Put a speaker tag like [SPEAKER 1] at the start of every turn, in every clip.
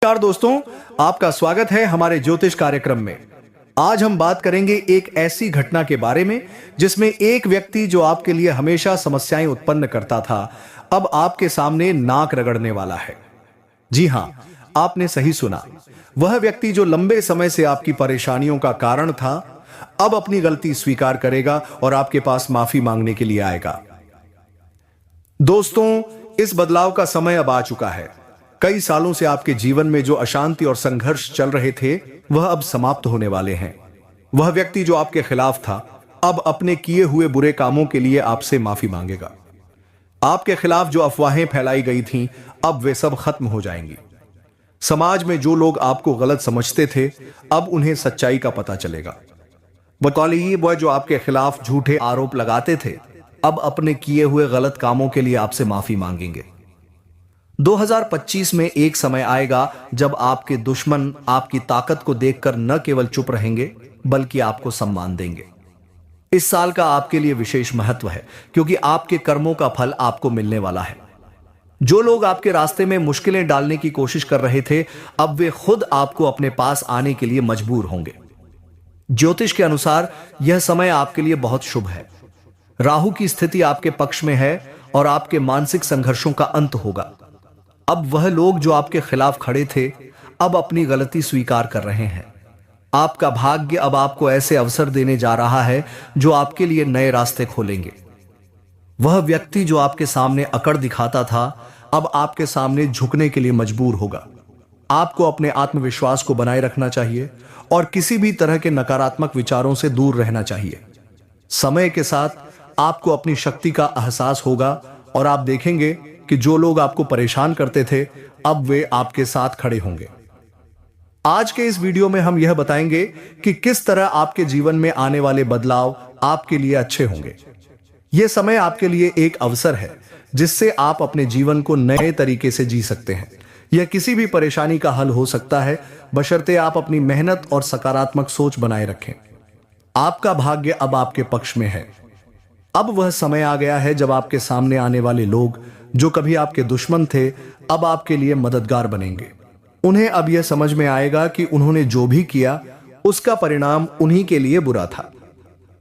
[SPEAKER 1] नमस्कार दोस्तों, आपका स्वागत है हमारे ज्योतिष कार्यक्रम में। आज हम बात करेंगे एक ऐसी घटना के बारे में जिसमें एक व्यक्ति जो आपके लिए हमेशा समस्याएं उत्पन्न करता था, अब आपके सामने नाक रगड़ने वाला है। जी हां, आपने सही सुना। वह व्यक्ति जो लंबे समय से आपकी परेशानियों का कारण था, अब अपनी गलती स्वीकार करेगा और आपके पास माफी मांगने के लिए आएगा। दोस्तों, इस बदलाव का समय अब आ चुका है। कई सालों से आपके जीवन में जो अशांति और संघर्ष चल रहे थे, वह अब समाप्त होने वाले हैं। वह व्यक्ति जो आपके खिलाफ था, अब अपने किए हुए बुरे कामों के लिए आपसे माफी मांगेगा। आपके खिलाफ जो अफवाहें फैलाई गई थीं, अब वे सब खत्म हो जाएंगी। समाज में जो लोग आपको गलत समझते थे, अब उन्हें सच्चाई का पता चलेगा। बतौलिए वह जो आपके खिलाफ झूठे आरोप लगाते थे, अब अपने किए हुए गलत कामों के लिए आपसे माफी मांगेंगे। 2025 में एक समय आएगा जब आपके दुश्मन आपकी ताकत को देखकर न केवल चुप रहेंगे, बल्कि आपको सम्मान देंगे। इस साल का आपके लिए विशेष महत्व है, क्योंकि आपके कर्मों का फल आपको मिलने वाला है। जो लोग आपके रास्ते में मुश्किलें डालने की कोशिश कर रहे थे, अब वे खुद आपको अपने पास आने के लिए मजबूर होंगे। ज्योतिष के अनुसार यह समय आपके लिए बहुत शुभ है। राहु की स्थिति आपके पक्ष में है और आपके मानसिक संघर्षों का अंत होगा। अब वह लोग जो आपके खिलाफ खड़े थे, अब अपनी गलती स्वीकार कर रहे हैं। आपका भाग्य अब आपको ऐसे अवसर देने जा रहा है जो आपके लिए नए रास्ते खोलेंगे। वह व्यक्ति जो आपके सामने अकड़ दिखाता था, अब आपके सामने झुकने के लिए मजबूर होगा। आपको अपने आत्मविश्वास को बनाए रखना चाहिए और किसी भी तरह के नकारात्मक विचारों से दूर रहना चाहिए। समय के साथ आपको अपनी शक्ति का एहसास होगा और आप देखेंगे कि जो लोग आपको परेशान करते थे, अब वे आपके साथ खड़े होंगे। आज के इस वीडियो में हम यह बताएंगे कि किस तरह आपके जीवन में आने वाले बदलाव आपके लिए अच्छे होंगे। यह समय आपके लिए एक अवसर है जिससे आप अपने जीवन को नए तरीके से जी सकते हैं। यह किसी भी परेशानी का हल हो सकता है, बशर्ते आप अपनी मेहनत और सकारात्मक सोच बनाए रखें। आपका भाग्य अब आपके पक्ष में है। अब वह समय आ गया है जब आपके सामने आने वाले लोग जो कभी आपके दुश्मन थे, अब आपके लिए मददगार बनेंगे। उन्हें अब यह समझ में आएगा कि उन्होंने जो भी किया, उसका परिणाम उन्हीं के लिए बुरा था।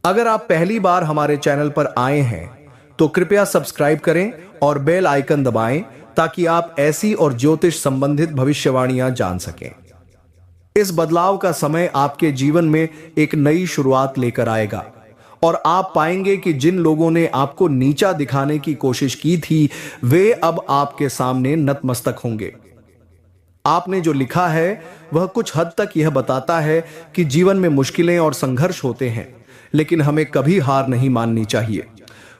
[SPEAKER 1] अगर आप पहली बार हमारे चैनल पर आए हैं, तो कृपया सब्सक्राइब करें और बेल आइकन दबाएं, ताकि आप ऐसी और ज्योतिष संबंधित भविष्यवाणियां जान सकें। इस बदलाव का समय आपके जीवन में एक नई शुरुआत लेकर आएगा और आप पाएंगे कि जिन लोगों ने आपको नीचा दिखाने की कोशिश की थी, वे अब आपके सामने नतमस्तक होंगे। आपने जो लिखा है, वह कुछ हद तक यह बताता है कि जीवन में मुश्किलें और संघर्ष होते हैं, लेकिन हमें कभी हार नहीं माननी चाहिए।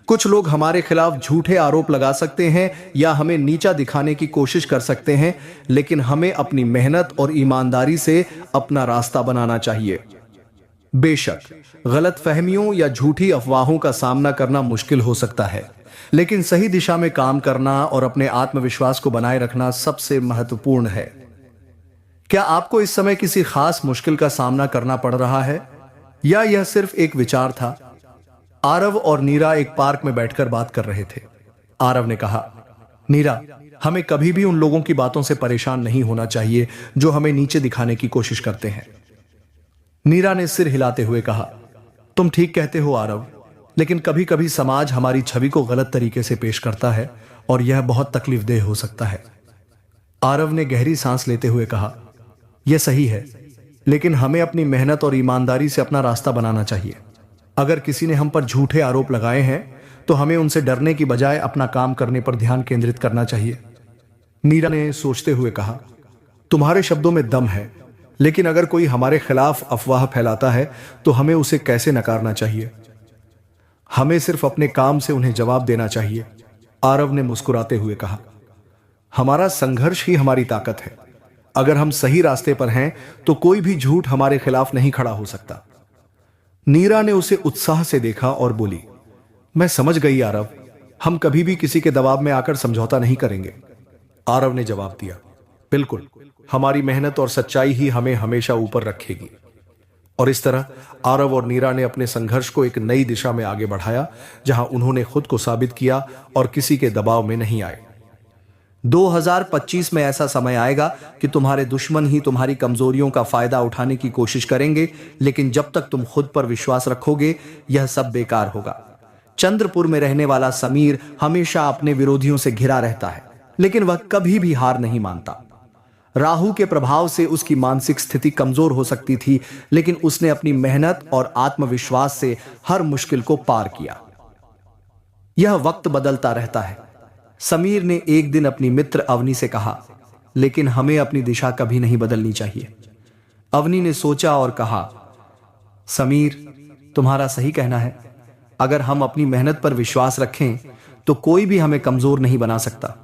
[SPEAKER 1] कुछ लोग हमारे खिलाफ झूठे आरोप लगा सकते हैं या हमें नीचा दिखाने की कोशिश कर सकते हैं, लेकिन हमें अपनी मेहनत और ईमानदारी से अपना रास्ता बनाना चाहिए। बेशक गलतफहमियों या झूठी अफवाहों का सामना करना मुश्किल हो सकता है, लेकिन सही दिशा में काम करना और अपने आत्मविश्वास को बनाए रखना सबसे महत्वपूर्ण है। क्या आपको इस समय किसी खास मुश्किल का सामना करना पड़ रहा है, या यह सिर्फ एक विचार था? आरव और नीरा एक पार्क में बैठकर बात कर रहे थे। आरव ने कहा, नीरा, हमें कभी भी उन लोगों की बातों से परेशान नहीं होना चाहिए जो हमें नीचे दिखाने की कोशिश करते हैं। नीरा ने सिर हिलाते हुए कहा, तुम ठीक कहते हो आरव, लेकिन कभी कभी समाज हमारी छवि को गलत तरीके से पेश करता है और यह बहुत तकलीफदेह हो सकता है। आरव ने गहरी सांस लेते हुए कहा, यह सही है, लेकिन हमें अपनी मेहनत और ईमानदारी से अपना रास्ता बनाना चाहिए। अगर किसी ने हम पर झूठे आरोप लगाए हैं, तो हमें उनसे डरने की बजाय अपना काम करने पर ध्यान केंद्रित करना चाहिए। नीरा ने सोचते हुए कहा, तुम्हारे शब्दों में दम है, लेकिन अगर कोई हमारे खिलाफ अफवाह फैलाता है, तो हमें उसे कैसे नकारना चाहिए? हमें सिर्फ अपने काम से उन्हें जवाब देना चाहिए। आरव ने मुस्कुराते हुए कहा, हमारा संघर्ष ही हमारी ताकत है। अगर हम सही रास्ते पर हैं, तो कोई भी झूठ हमारे खिलाफ नहीं खड़ा हो सकता। नीरा ने उसे उत्साह से देखा और बोली, मैं समझ गई आरव, हम कभी भी किसी के दबाव में आकर समझौता नहीं करेंगे। आरव ने जवाब दिया, बिल्कुल, हमारी मेहनत और सच्चाई ही हमें हमेशा ऊपर रखेगी। और इस तरह आरव और नीरा ने अपने संघर्ष को एक नई दिशा में आगे बढ़ाया, जहां उन्होंने खुद को साबित किया और किसी के दबाव में नहीं आए। 2025 में ऐसा समय आएगा कि तुम्हारे दुश्मन ही तुम्हारी कमजोरियों का फायदा उठाने की कोशिश करेंगे, लेकिन जब तक तुम खुद पर विश्वास रखोगे यह सब बेकार होगा। चंद्रपुर में रहने वाला समीर हमेशा अपने विरोधियों से घिरा रहता है, लेकिन वह कभी भी हार नहीं मानता। राहु के प्रभाव से उसकी मानसिक स्थिति कमजोर हो सकती थी, लेकिन उसने अपनी मेहनत और आत्मविश्वास से हर मुश्किल को पार किया। यह वक्त बदलता रहता है। समीर ने एक दिन अपनी मित्र अवनी से कहा, लेकिन हमें अपनी दिशा कभी नहीं बदलनी चाहिए। अवनी ने सोचा और कहा, समीर, तुम्हारा सही कहना है। अगर हम अपनी मेहनत पर विश्वास रखें तो कोई भी हमें कमजोर नहीं बना सकता।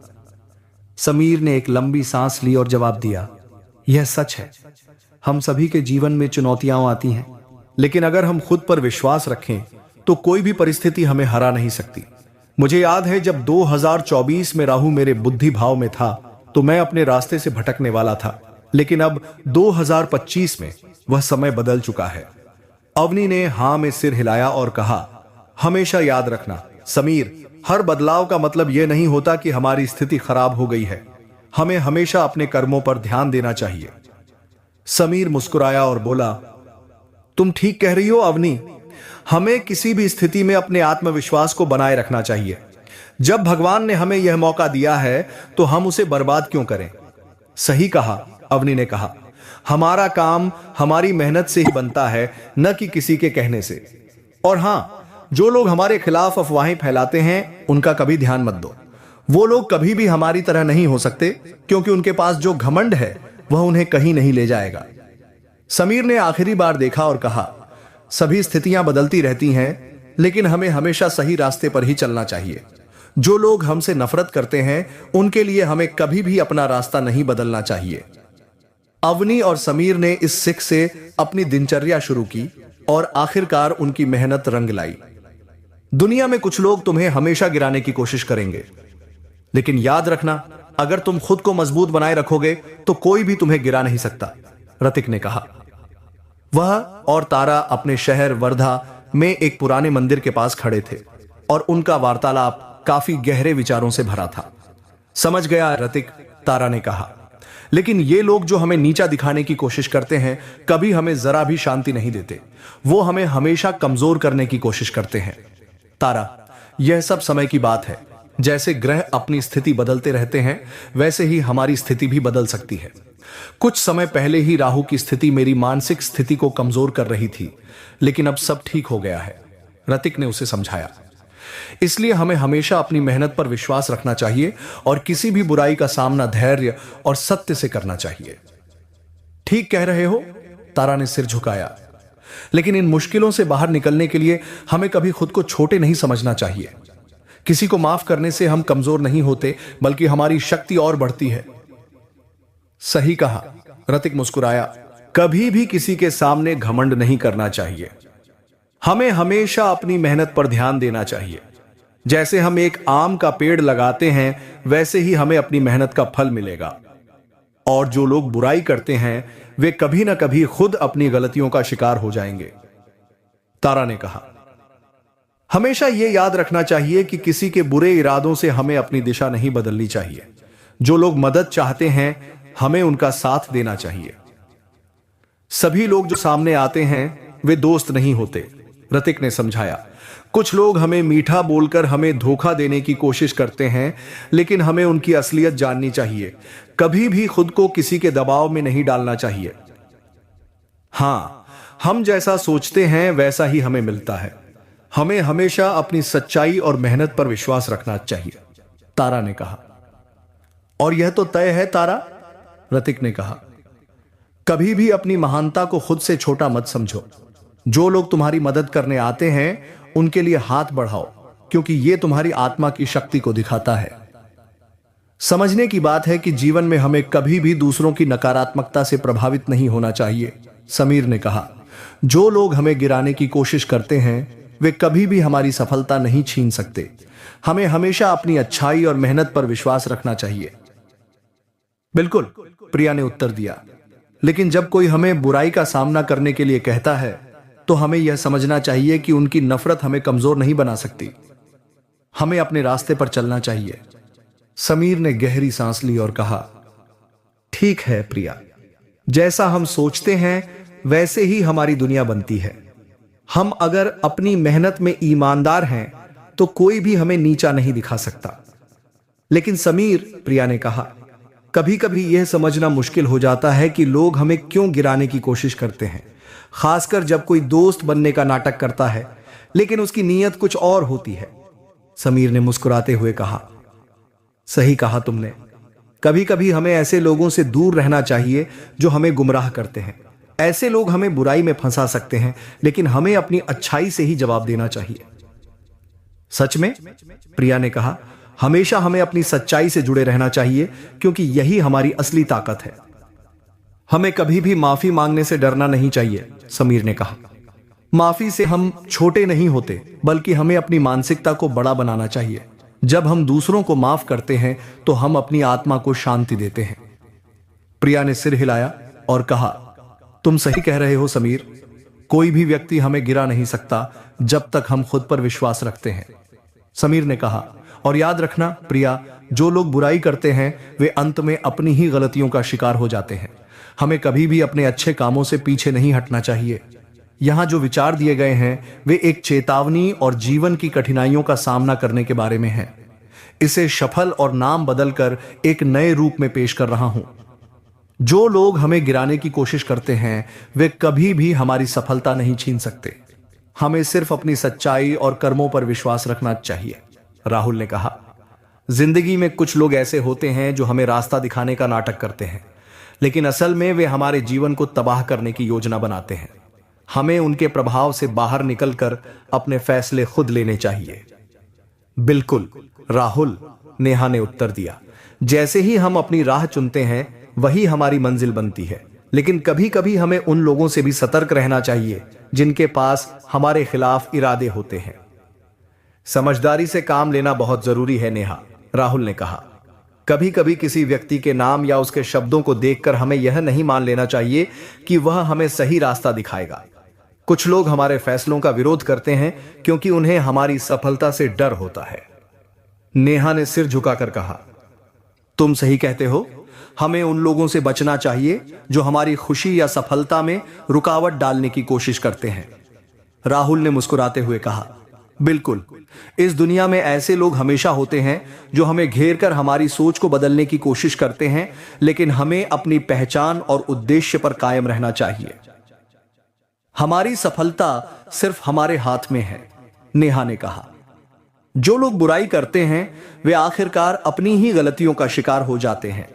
[SPEAKER 1] समीर ने एक लंबी सांस ली और जवाब दिया, यह सच है। हम सभी के जीवन में चुनौतियां आती हैं, लेकिन अगर हम खुद पर विश्वास रखें तो कोई भी परिस्थिति हमें हरा नहीं सकती। मुझे याद है जब 2024 में राहु मेरे बुद्धि भाव में था तो मैं अपने रास्ते से भटकने वाला था, लेकिन अब 2025 में वह समय बदल चुका है। अवनी ने हां में सिर हिलाया और कहा, हमेशा याद रखना समीर, हर बदलाव का मतलब यह नहीं होता कि हमारी स्थिति खराब हो गई है। हमें हमेशा अपने कर्मों पर ध्यान देना चाहिए। समीर मुस्कुराया और बोला, तुम ठीक कह रही हो अवनी, हमें किसी भी स्थिति में अपने आत्मविश्वास को बनाए रखना चाहिए। जब भगवान ने हमें यह मौका दिया है तो हम उसे बर्बाद क्यों करें। सही कहा, अवनी ने कहा, हमारा काम हमारी मेहनत से ही बनता है, न कि किसी के कहने से। और हां, जो लोग हमारे खिलाफ अफवाहें फैलाते हैं उनका कभी ध्यान मत दो। वो लोग कभी भी हमारी तरह नहीं हो सकते, क्योंकि उनके पास जो घमंड है वह उन्हें कहीं नहीं ले जाएगा। समीर ने आखिरी बार देखा और कहा, सभी स्थितियां बदलती रहती हैं, लेकिन हमें हमेशा सही रास्ते पर ही चलना चाहिए। जो लोग हमसे नफरत करते हैं उनके लिए हमें कभी भी अपना रास्ता नहीं बदलना चाहिए। अवनी और समीर ने इस सीख से अपनी दिनचर्या शुरू की और आखिरकार उनकी मेहनत रंग लाई। दुनिया में कुछ लोग तुम्हें हमेशा गिराने की कोशिश करेंगे, लेकिन याद रखना, अगर तुम खुद को मजबूत बनाए रखोगे तो कोई भी तुम्हें गिरा नहीं सकता, रतिक ने कहा। वह और तारा अपने शहर वर्धा में एक पुराने मंदिर के पास खड़े थे और उनका वार्तालाप काफी गहरे विचारों से भरा था। समझ गया रतिक, तारा ने कहा, लेकिन ये लोग जो हमें नीचा दिखाने की कोशिश करते हैं कभी हमें जरा भी शांति नहीं देते। वो हमें हमेशा कमजोर करने की कोशिश करते हैं। तारा, यह सब समय की बात है। जैसे ग्रह अपनी स्थिति बदलते रहते हैं वैसे ही हमारी स्थिति भी बदल सकती है। कुछ समय पहले ही राहु की स्थिति मेरी मानसिक स्थिति को कमजोर कर रही थी, लेकिन अब सब ठीक हो गया है, रतिक ने उसे समझाया। इसलिए हमें हमेशा अपनी मेहनत पर विश्वास रखना चाहिए और किसी भी बुराई का सामना धैर्य और सत्य से करना चाहिए। ठीक कह रहे हो, तारा ने सिर झुकाया, लेकिन इन मुश्किलों से बाहर निकलने के लिए हमें कभी खुद को छोटे नहीं समझना चाहिए। किसी को माफ करने से हम कमजोर नहीं होते, बल्कि हमारी शक्ति और बढ़ती है। सही कहा, रतिक मुस्कुराया। कभी भी किसी के सामने घमंड नहीं करना चाहिए। हमें हमेशा अपनी मेहनत पर ध्यान देना चाहिए। जैसे हम एक आम का पेड़ लगाते हैं वैसे ही हमें अपनी मेहनत का फल मिलेगा। और जो लोग बुराई करते हैं वे कभी ना कभी खुद अपनी गलतियों का शिकार हो जाएंगे, तारा ने कहा। हमेशा यह याद रखना चाहिए कि किसी के बुरे इरादों से हमें अपनी दिशा नहीं बदलनी चाहिए। जो लोग मदद चाहते हैं हमें उनका साथ देना चाहिए। सभी लोग जो सामने आते हैं वे दोस्त नहीं होते, रतिक ने समझाया। कुछ लोग हमें मीठा बोलकर हमें धोखा देने की कोशिश करते हैं, लेकिन हमें उनकी असलियत जाननी चाहिए। कभी भी खुद को किसी के दबाव में नहीं डालना चाहिए। हां, हम जैसा सोचते हैं वैसा ही हमें मिलता है। हमें हमेशा अपनी सच्चाई और मेहनत पर विश्वास रखना चाहिए, तारा ने कहा। और यह तो तय है तारा, रतिक ने कहा। कभी भी अपनी महानता को खुद से छोटा मत समझो। जो लोग तुम्हारी मदद करने आते हैं उनके लिए हाथ बढ़ाओ, क्योंकि यह तुम्हारी आत्मा की शक्ति को दिखाता है। समझने की बात है कि जीवन में हमें कभी भी दूसरों की नकारात्मकता से प्रभावित नहीं होना चाहिए, समीर ने कहा। जो लोग हमें गिराने की कोशिश करते हैं वे कभी भी हमारी सफलता नहीं छीन सकते। हमें हमेशा अपनी अच्छाई और मेहनत पर विश्वास रखना चाहिए। बिल्कुल, प्रिया ने उत्तर दिया। लेकिन जब कोई हमें बुराई का सामना करने के लिए कहता है तो हमें यह समझना चाहिए कि उनकी नफरत हमें कमजोर नहीं बना सकती। हमें अपने रास्ते पर चलना चाहिए। समीर ने गहरी सांस ली और कहा, ठीक है प्रिया, जैसा हम सोचते हैं वैसे ही हमारी दुनिया बनती है। हम अगर अपनी मेहनत में ईमानदार हैं तो कोई भी हमें नीचा नहीं दिखा सकता। लेकिन समीर, प्रिया ने कहा, कभी कभी यह समझना मुश्किल हो जाता है कि लोग हमें क्यों गिराने की कोशिश करते हैं, खासकर जब कोई दोस्त बनने का नाटक करता है लेकिन उसकी नीयत कुछ और होती है। समीर ने मुस्कुराते हुए कहा, सही कहा तुमने। कभी कभी हमें ऐसे लोगों से दूर रहना चाहिए जो हमें गुमराह करते हैं। ऐसे लोग हमें बुराई में फंसा सकते हैं, लेकिन हमें अपनी अच्छाई से ही जवाब देना चाहिए। सच में, प्रिया ने कहा, हमेशा हमें अपनी सच्चाई से जुड़े रहना चाहिए, क्योंकि यही हमारी असली ताकत है। हमें कभी भी माफी मांगने से डरना नहीं चाहिए, समीर ने कहा। माफी से हम छोटे नहीं होते, बल्कि हमें अपनी मानसिकता को बड़ा बनाना चाहिए। जब हम दूसरों को माफ करते हैं तो हम अपनी आत्मा को शांति देते हैं। प्रिया ने सिर हिलाया और कहा, तुम सही कह रहे हो समीर। कोई भी व्यक्ति हमें गिरा नहीं सकता जब तक हम खुद पर विश्वास रखते हैं। समीर ने कहा, और याद रखना प्रिया, जो लोग बुराई करते हैं वे अंत में अपनी ही गलतियों का शिकार हो जाते हैं। हमें कभी भी अपने अच्छे कामों से पीछे नहीं हटना चाहिए। यहां जो विचार दिए गए हैं वे एक चेतावनी और जीवन की कठिनाइयों का सामना करने के बारे में है। इसे सफल और नाम बदलकर एक नए रूप में पेश कर रहा हूं। जो लोग हमें गिराने की कोशिश करते हैं वे कभी भी हमारी सफलता नहीं छीन सकते। हमें सिर्फ अपनी सच्चाई और कर्मों पर विश्वास रखना चाहिए। राहुल ने कहा, जिंदगी में कुछ लोग ऐसे होते हैं जो हमें रास्ता दिखाने का नाटक करते हैं, लेकिन असल में वे हमारे जीवन को तबाह करने की योजना बनाते हैं। हमें उनके प्रभाव से बाहर निकलकर अपने फैसले खुद लेने चाहिए। बिल्कुल राहुल, नेहा ने उत्तर दिया। जैसे ही हम अपनी राह चुनते हैं वही हमारी मंजिल बनती है। लेकिन कभी कभी हमें उन लोगों से भी सतर्क रहना चाहिए जिनके पास हमारे खिलाफ इरादे होते हैं। समझदारी से काम लेना बहुत जरूरी है नेहा, राहुल ने कहा। कभी कभी किसी व्यक्ति के नाम या उसके शब्दों को देखकर हमें यह नहीं मान लेना चाहिए कि वह हमें सही रास्ता दिखाएगा। कुछ लोग हमारे फैसलों का विरोध करते हैं क्योंकि उन्हें हमारी सफलता से डर होता है। नेहा ने सिर झुकाकर कहा, तुम सही कहते हो। हमें उन लोगों से बचना चाहिए जो हमारी खुशी या सफलता में रुकावट डालने की कोशिश करते हैं। राहुल ने मुस्कुराते हुए कहा, बिल्कुल, इस दुनिया में ऐसे लोग हमेशा होते हैं जो हमें घेर कर हमारी सोच को बदलने की कोशिश करते हैं, लेकिन हमें अपनी पहचान और उद्देश्य पर कायम रहना चाहिए। हमारी सफलता सिर्फ हमारे हाथ में है, नेहा ने कहा। जो लोग बुराई करते हैं वे आखिरकार अपनी ही गलतियों का शिकार हो जाते हैं।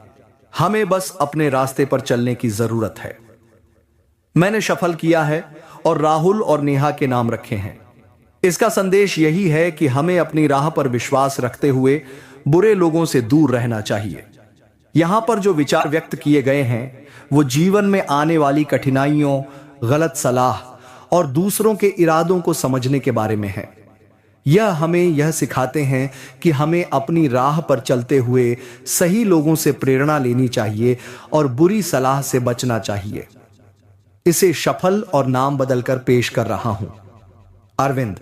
[SPEAKER 1] हमें बस अपने रास्ते पर चलने की जरूरत है। मैंने सफल किया है और राहुल और नेहा के नाम रखे हैं। इसका संदेश यही है कि हमें अपनी राह पर विश्वास रखते हुए बुरे लोगों से दूर रहना चाहिए। यहां पर जो विचार व्यक्त किए गए हैं वो जीवन में आने वाली कठिनाइयों, गलत सलाह और दूसरों के इरादों को समझने के बारे में है। यह हमें यह सिखाते हैं कि हमें अपनी राह पर चलते हुए सही लोगों से प्रेरणा लेनी चाहिए और बुरी सलाह से बचना चाहिए। इसे सफल और नाम बदलकर पेश कर रहा हूं। अरविंद,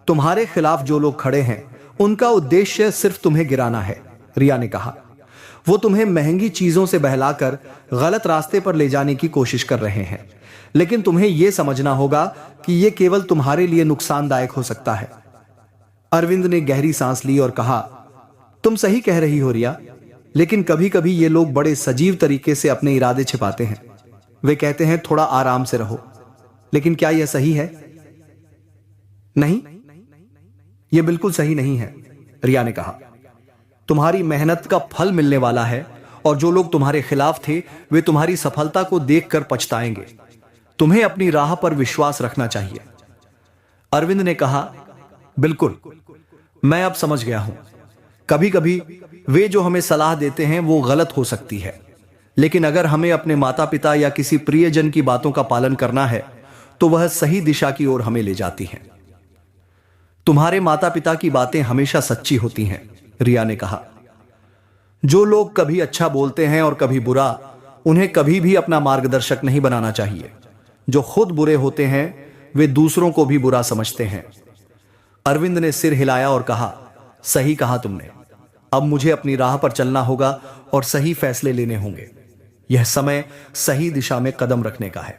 [SPEAKER 1] तुम्हारे खिलाफ जो लोग खड़े हैं उनका उद्देश्य सिर्फ तुम्हें गिराना है, रिया ने कहा। वो तुम्हें महंगी चीजों से बहलाकर गलत रास्ते पर ले जाने की कोशिश कर रहे हैं, लेकिन तुम्हें यह समझना होगा कि यह केवल तुम्हारे लिए नुकसानदायक हो सकता है। अरविंद ने गहरी सांस ली और कहा, तुम सही कह रही हो रिया, लेकिन कभी कभी ये लोग बड़े सजीव तरीके से अपने इरादे छिपाते हैं। वे कहते हैं थोड़ा आराम से रहो, लेकिन क्या यह सही है? नहीं, यह बिल्कुल सही नहीं है, रिया ने कहा। तुम्हारी मेहनत का फल मिलने वाला है और जो लोग तुम्हारे खिलाफ थे वे तुम्हारी सफलता को देखकर पछताएंगे। तुम्हें अपनी राह पर विश्वास रखना चाहिए। अरविंद ने कहा, बिल्कुल, मैं अब समझ गया हूं। कभी कभी वे जो हमें सलाह देते हैं वो गलत हो सकती है, लेकिन अगर हमें अपने माता पिता या किसी प्रियजन की बातों का पालन करना है तो वह सही दिशा की ओर हमें ले जाती हैं। तुम्हारे माता पिता की बातें हमेशा सच्ची होती हैं, रिया ने कहा। जो लोग कभी अच्छा बोलते हैं और कभी बुरा, उन्हें कभी भी अपना मार्गदर्शक नहीं बनाना चाहिए। जो खुद बुरे होते हैं वे दूसरों को भी बुरा समझते हैं। अरविंद ने सिर हिलाया और कहा, सही कहा तुमने। अब मुझे अपनी राह पर चलना होगा और सही फैसले लेने होंगे। यह समय सही दिशा में कदम रखने का है।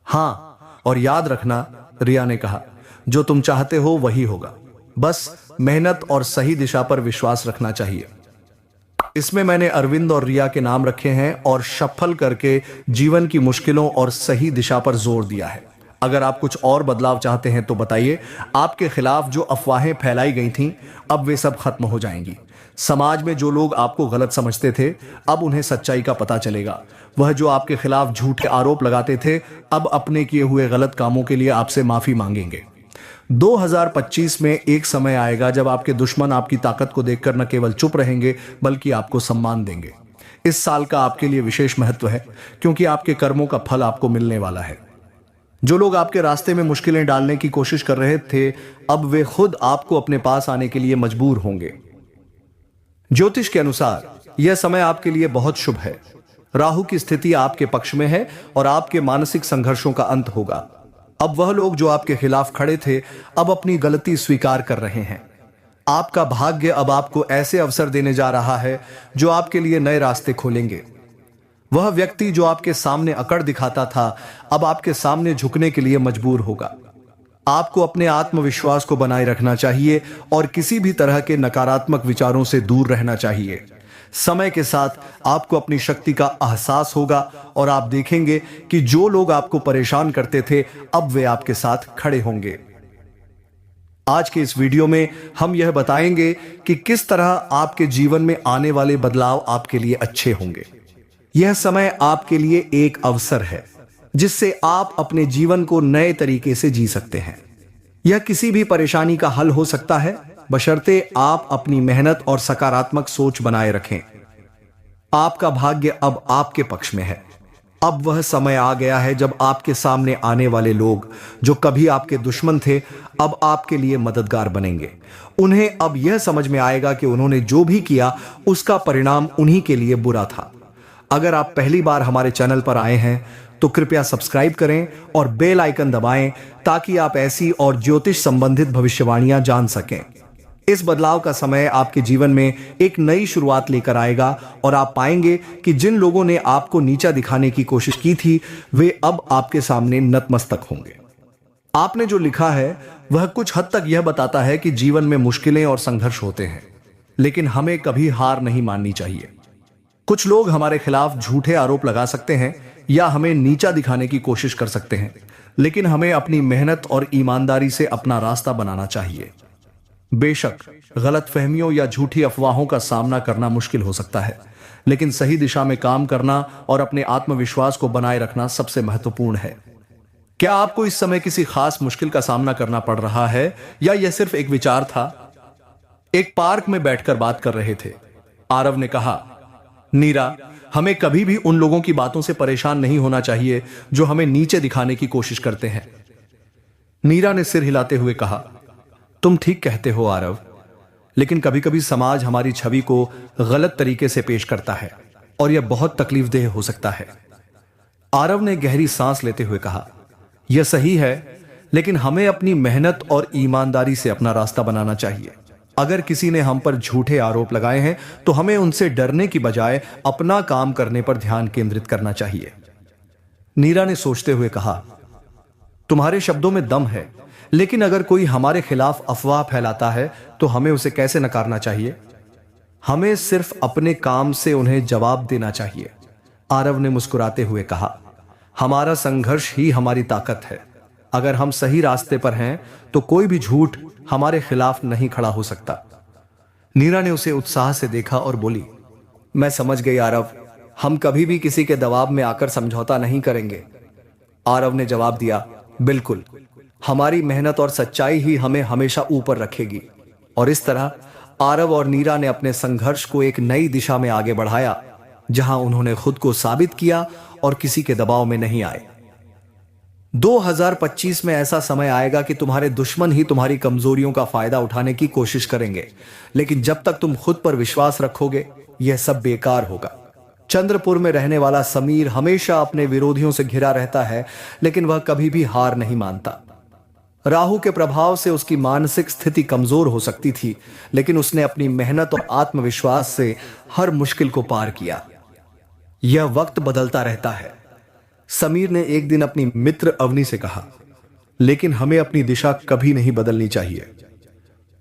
[SPEAKER 1] हाँ, और याद रखना, रिया ने कहा, जो तुम चाहते हो वही होगा। बस मेहनत और सही दिशा पर विश्वास रखना चाहिए। इसमें मैंने अरविंद और रिया के नाम रखे हैं और शफल करके जीवन की मुश्किलों और सही दिशा पर जोर दिया है। अगर आप कुछ और बदलाव चाहते हैं तो बताइए। आपके खिलाफ जो अफवाहें फैलाई गई थीं, अब वे सब खत्म हो जाएंगी। समाज में जो लोग आपको गलत समझते थे, अब उन्हें सच्चाई का पता चलेगा। वह जो आपके खिलाफ झूठे आरोप लगाते थे, अब अपने किए हुए गलत कामों के लिए आपसे माफी मांगेंगे। 2025 में एक समय आएगा जब आपके दुश्मन आपकी ताकत को देखकर न केवल चुप रहेंगे बल्कि आपको सम्मान देंगे। इस साल का आपके लिए विशेष महत्व है क्योंकि आपके कर्मों का फल आपको मिलने वाला है। जो लोग आपके रास्ते में मुश्किलें डालने की कोशिश कर रहे थे, अब वे खुद आपको अपने पास आने के लिए मजबूर होंगे। ज्योतिष के अनुसार यह समय आपके लिए बहुत शुभ है। राहु की स्थिति आपके पक्ष में है और आपके मानसिक संघर्षों का अंत होगा। अब वह लोग जो आपके खिलाफ खड़े थे, अब अपनी गलती स्वीकार कर रहे हैं। आपका भाग्य अब आपको ऐसे अवसर देने जा रहा है जो आपके लिए नए रास्ते खोलेंगे। वह व्यक्ति जो आपके सामने अकड़ दिखाता था, अब आपके सामने झुकने के लिए मजबूर होगा। आपको अपने आत्मविश्वास को बनाए रखना चाहिए और किसी भी तरह के नकारात्मक विचारों से दूर रहना चाहिए। समय के साथ आपको अपनी शक्ति का एहसास होगा और आप देखेंगे कि जो लोग आपको परेशान करते थे, अब वे आपके साथ खड़े होंगे। आज के इस वीडियो में हम यह बताएंगे कि किस तरह आपके जीवन में आने वाले बदलाव आपके लिए अच्छे होंगे। यह समय आपके लिए एक अवसर है जिससे आप अपने जीवन को नए तरीके से जी सकते हैं। यह किसी भी परेशानी का हल हो सकता है, बशर्ते आप अपनी मेहनत और सकारात्मक सोच बनाए रखें। आपका भाग्य अब आपके पक्ष में है। अब वह समय आ गया है जब आपके सामने आने वाले लोग जो कभी आपके दुश्मन थे, अब आपके लिए मददगार बनेंगे। उन्हें अब यह समझ में आएगा कि उन्होंने जो भी किया उसका परिणाम उन्हीं के लिए बुरा था। अगर आप पहली बार हमारे चैनल पर आए हैं तो कृपया सब्सक्राइब करें और बेल आइकन दबाएं ताकि आप ऐसी और ज्योतिष संबंधित भविष्यवाणियां जान सकें। इस बदलाव का समय आपके जीवन में एक नई शुरुआत लेकर आएगा और आप पाएंगे कि जिन लोगों ने आपको नीचा दिखाने की कोशिश की थी, वे अब आपके सामने नतमस्तक होंगे। आपने जो लिखा है वह कुछ हद तक यह बताता है कि जीवन में मुश्किलें और संघर्ष होते हैं, लेकिन हमें कभी हार नहीं माननी चाहिए। कुछ लोग हमारे खिलाफ झूठे आरोप लगा सकते हैं या हमें नीचा दिखाने की कोशिश कर सकते हैं, लेकिन हमें अपनी मेहनत और ईमानदारी से अपना रास्ता बनाना चाहिए। बेशक गलतफहमियों या झूठी अफवाहों का सामना करना मुश्किल हो सकता है, लेकिन सही दिशा में काम करना और अपने आत्मविश्वास को बनाए रखना सबसे महत्वपूर्ण है। क्या आपको इस समय किसी खास मुश्किल का सामना करना पड़ रहा है या यह सिर्फ एक विचार था? एक पार्क में बैठकर बात कर रहे थे। आरव ने कहा, नीरा, हमें कभी भी उन लोगों की बातों से परेशान नहीं होना चाहिए जो हमें नीचे दिखाने की कोशिश करते हैं। नीरा ने सिर हिलाते हुए कहा, तुम ठीक कहते हो आरव, लेकिन कभी कभी समाज हमारी छवि को गलत तरीके से पेश करता है और यह बहुत तकलीफदेह हो सकता है। आरव ने गहरी सांस लेते हुए कहा, यह सही है, लेकिन हमें अपनी मेहनत और ईमानदारी से अपना रास्ता बनाना चाहिए। अगर किसी ने हम पर झूठे आरोप लगाए हैं तो हमें उनसे डरने की बजाय अपना काम करने पर ध्यान केंद्रित करना चाहिए। नीरा ने सोचते हुए कहा, तुम्हारे शब्दों में दम है, लेकिन अगर कोई हमारे खिलाफ अफवाह फैलाता है तो हमें उसे कैसे नकारना चाहिए? हमें सिर्फ अपने काम से उन्हें जवाब देना चाहिए। आरव ने मुस्कुराते हुए कहा, हमारा संघर्ष ही हमारी ताकत है। अगर हम सही रास्ते पर हैं तो कोई भी झूठ हमारे खिलाफ नहीं खड़ा हो सकता। नीरा ने उसे उत्साह से देखा और बोली, मैं समझ गई आरव, हम कभी भी किसी के दबाव में आकर समझौता नहीं करेंगे। आरव ने जवाब दिया, बिल्कुल, हमारी मेहनत और सच्चाई ही हमें हमेशा ऊपर रखेगी। और इस तरह आरव और नीरा ने अपने संघर्ष को एक नई दिशा में आगे बढ़ाया, जहां उन्होंने खुद को साबित किया और किसी के दबाव में नहीं आए। 2025 में ऐसा समय आएगा कि तुम्हारे दुश्मन ही तुम्हारी कमजोरियों का फायदा उठाने की कोशिश करेंगे, लेकिन जब तक तुम खुद पर विश्वास रखोगे, यह सब बेकार होगा। चंद्रपुर में रहने वाला समीर हमेशा अपने विरोधियों से घिरा रहता है, लेकिन वह कभी भी हार नहीं मानता। राहु के प्रभाव से उसकी मानसिक स्थिति कमजोर हो सकती थी, लेकिन उसने अपनी मेहनत और आत्मविश्वास से हर मुश्किल को पार किया। यह वक्त बदलता रहता है। समीर ने एक दिन अपनी मित्र अवनी से कहा, लेकिन हमें अपनी दिशा कभी नहीं बदलनी चाहिए।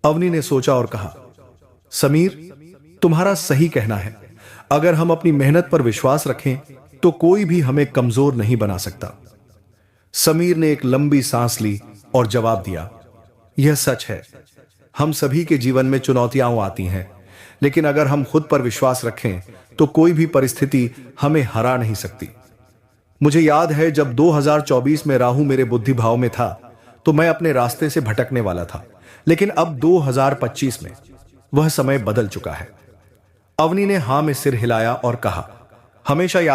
[SPEAKER 1] अवनी ने सोचा और कहा, समीर, तुम्हारा सही कहना है। अगर हम अपनी मेहनत पर विश्वास रखें तो कोई भी हमें कमजोर नहीं बना सकता। समीर ने एक लंबी सांस ली और जवाब दिया, यह सच है। हम सभी के जीवन में चुनौतियां आती हैं, लेकिन अगर हम खुद पर विश्वास रखें तो कोई भी परिस्थिति हमें हरा नहीं सकती। मुझे याद है जब 2024 में राहु मेरे बुद्धि भाव में था तो मैं अपने रास्ते से भटकने वाला था, लेकिन अब 2025 में वह समय बदल चुका है। अवनी ने हां में सिर हिलाया और कहा, हमेशा याद